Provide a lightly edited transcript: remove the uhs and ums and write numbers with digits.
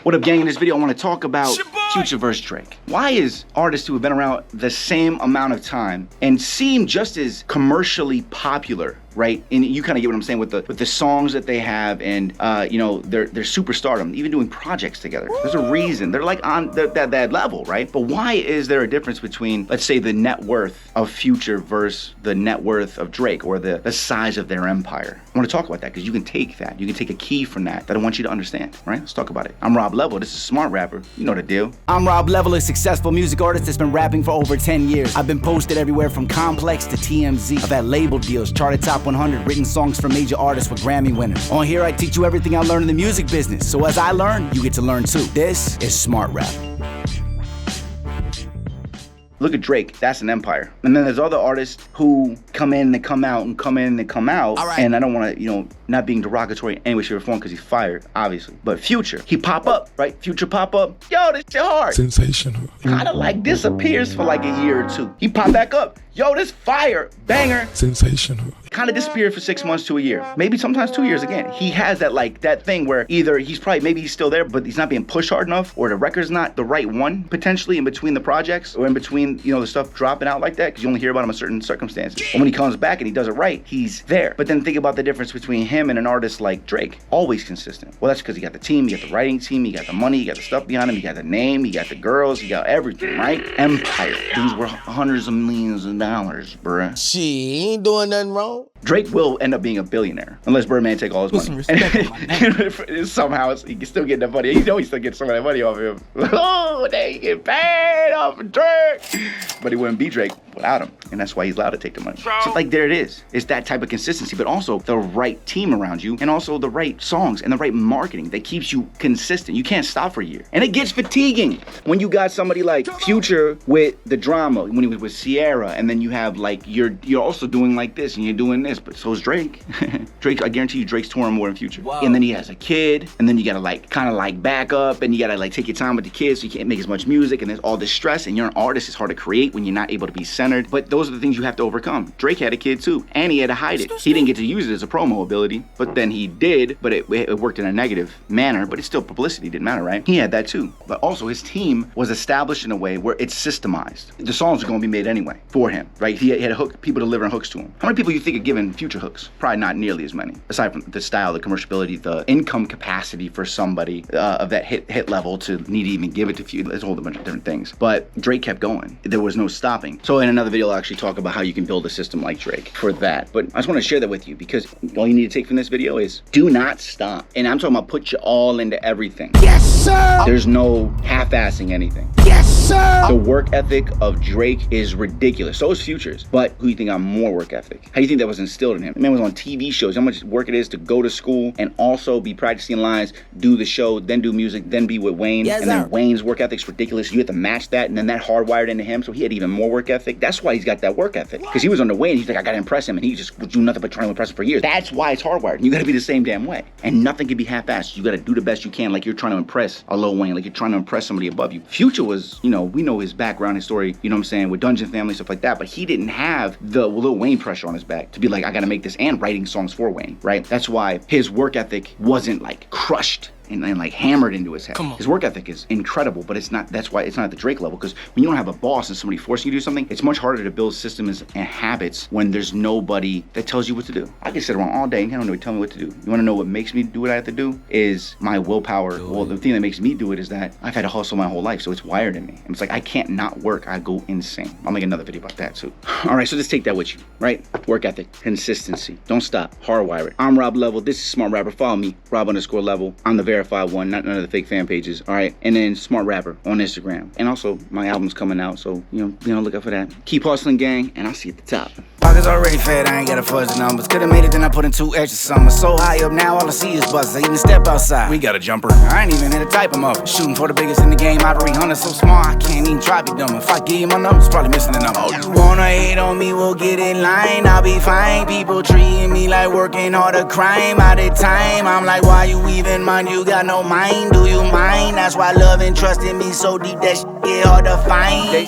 What up, gang? In this video, I want to talk about Future versus Drake. Why is artists who have been around the same amount of time and seem just as commercially popular, right? And you kind of get what I'm saying with the songs that they have and you know, their superstardom, even doing projects together. There's a reason. They're like on that level, right? But why is there a difference between, let's say, the net worth of Future versus the net worth of Drake, or the size of their empire? I want to talk about that because you can take that. You can take a key from that I want you to understand, right? Let's talk about it. I'm Rob Level. This is Smart Rapper. You know the deal. I'm Rob Level, a successful music artist that's been rapping for over 10 years. I've been posted everywhere from Complex to TMZ. I've had label deals, charted top 100, written songs for major artists with Grammy winners. On here, I teach you everything I learned in the music business. So as I learn, you get to learn too. This is Smart Rap. Look at Drake, that's an empire. And then there's other artists who come in and come out and come in and come out. Right. And I don't want to, you know, not being derogatory in any way, shape, or form because he's fired, obviously. But Future, he pop up, right? Future pop up. Yo, this shit hard. Sensational. Kind of like disappears for like a year or two. He pop back up. Yo, this fire, banger. Sensational. Kind of disappeared for 6 months to a year. Maybe sometimes 2 years again. He has that that thing where either maybe he's still there, but he's not being pushed hard enough, or the record's not the right one, potentially, in between the projects, or in between, you know, the stuff dropping out like that, because you only hear about him in certain circumstances. And when he comes back and he does it right, he's there. But then think about the difference between him and an artist like Drake. Always consistent. Well, that's because he got the team, he got the writing team, he got the money, he got the stuff behind him, he got the name, he got the girls, he got everything, right? Empire. These were hundreds of millions of dollars, bruh. Shit, he ain't doing nothing wrong. Drake will end up being a billionaire unless Birdman take all his money. And somehow he can still get that money. You know he still gets some of that money off of him. Oh, they get paid off of Drake. But he wouldn't be Drake without him. And that's why he's allowed to take the money. So like there it is. It's that type of consistency, but also the right team around you, and also the right songs and the right marketing that keeps you consistent. You can't stop for a year. And it gets fatiguing when you got somebody like Future with the drama, when he was with Sierra, and then you have like you're also doing like this and you're doing this, but so is Drake. Drake, I guarantee you Drake's touring more in Future. Wow. And then he has a kid, and then you gotta like kind of like back up, and you gotta like take your time with the kids so you can't make as much music, and there's all this stress, and you're an artist, it's hard to create when you're not able to be centered. But those are the things you have to overcome. Drake had a kid too, and he had to hide it. He didn't get to use it as a promo ability, but then he did, but it worked in a negative manner, but it's still publicity, didn't matter, right? He had that too. But also his team was established in a way where it's systemized. The songs are gonna be made anyway for him, right? He had people delivering hooks to him. How many people you think are giving Future hooks? Probably not nearly as many. Aside from the style, the commerciality, the income capacity for somebody of that hit level to need to even give it to Future. There's a whole bunch of different things. But Drake kept going. There was no stopping. So in another video, I'll actually talk about how you can build a system like Drake for that. But I just want to share that with you because all you need to take from this video is do not stop. And I'm talking about put you all into everything. Yes, sir! There's no half-assing anything. Yes, sir! The work ethic of Drake is ridiculous. So is Future's. But who do you think got more work ethic? How do you think that was instilled in him? The man was on TV shows. How much work it is to go to school and also be practicing lines, do the show, then do music, then be with Wayne. Yes, and then Wayne's work ethic's ridiculous. You have to match that, and then that hardwired into him, so he had even more work ethic. That's why he's got that work ethic. Because he was under Wayne, he's like, I gotta impress him, and he just would do nothing but trying to impress him for years. That's why it's hardwired. You gotta be the same damn way. And nothing can be half-assed. You gotta do the best you can, like you're trying to impress a Lil Wayne, like you're trying to impress somebody above you. Future was, you know, we know his background, his story, you know what I'm saying, with Dungeon Family, stuff like that, but he didn't have the Lil Wayne pressure on his back to be like, I gotta make this, and writing songs for Wayne, right? That's why his work ethic wasn't like crushed and like hammered into his head. His work ethic is incredible, but it's not, that's why it's not at the Drake level, because when you don't have a boss and somebody forcing you to do something, it's much harder to build systems and habits when there's nobody that tells you what to do. I can sit around all day and I don't know what to tell me what to do. You wanna know what makes me do what I have to do? Is my willpower. Well, the thing that makes me do it is that I've had to hustle my whole life, so it's wired in me. And it's like, I can't not work, I go insane. I'll make another video about that too. All right, so just take that with you, right? Work ethic, consistency, don't stop, hardwire it. I'm Rob Level, this is Smart Rapper. Follow me, Rob_Level. I'm the verified one, not none of the fake fan pages, all right? And then Smart Rapper on Instagram. And also, my album's coming out, so, you know, look out for that. Keep hustling, gang, and I'll see you at the top. Pockets already fed, I ain't got a fuzz numbers. Could've made it, then I put in 2 extra summers. So high up now, all I see is buzzers. I even step outside. We got a jumper. I ain't even here to type them up. Shooting for the biggest in the game, out of 300, so small, I can't even try to be dumb. If I give you my numbers, probably missing the number. Oh, you wanna hate on me, we'll get in line. I'll be fine. People treating me like working hard a crime. Out of time, I'm like, why you even mind? You got no mind, do you mind? That's why love and trust in me so deep that shit get hard to find.